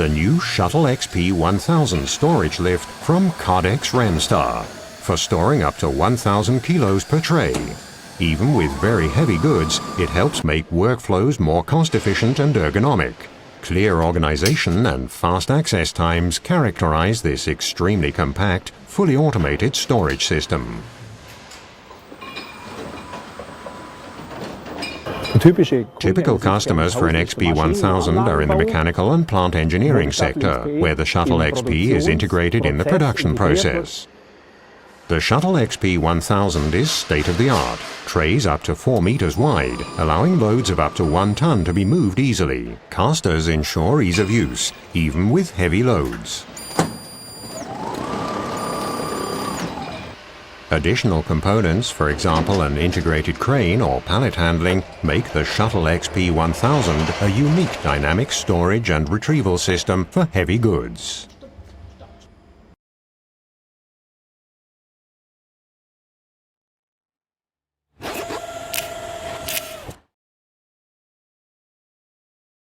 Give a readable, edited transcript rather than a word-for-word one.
the new Shuttle XP1000 storage lift from Kardex for storing up to 1,000 kilos per tray. Even with very heavy goods, it helps make workflows more cost-efficient and ergonomic. Clear organization and fast access times characterize this extremely compact, fully automated storage system. Typical customers for an XP1000 are in the mechanical and plant engineering sector, where the Shuttle XP is integrated in the production process. The Shuttle XP1000 is state-of-the-art, trays up to 4 meters wide, allowing loads of up to 1 ton to be moved easily. Casters ensure ease of use, even with heavy loads. Additional components, for example an integrated crane or pallet handling, make the Shuttle XP1000 a unique dynamic storage and retrieval system for heavy goods.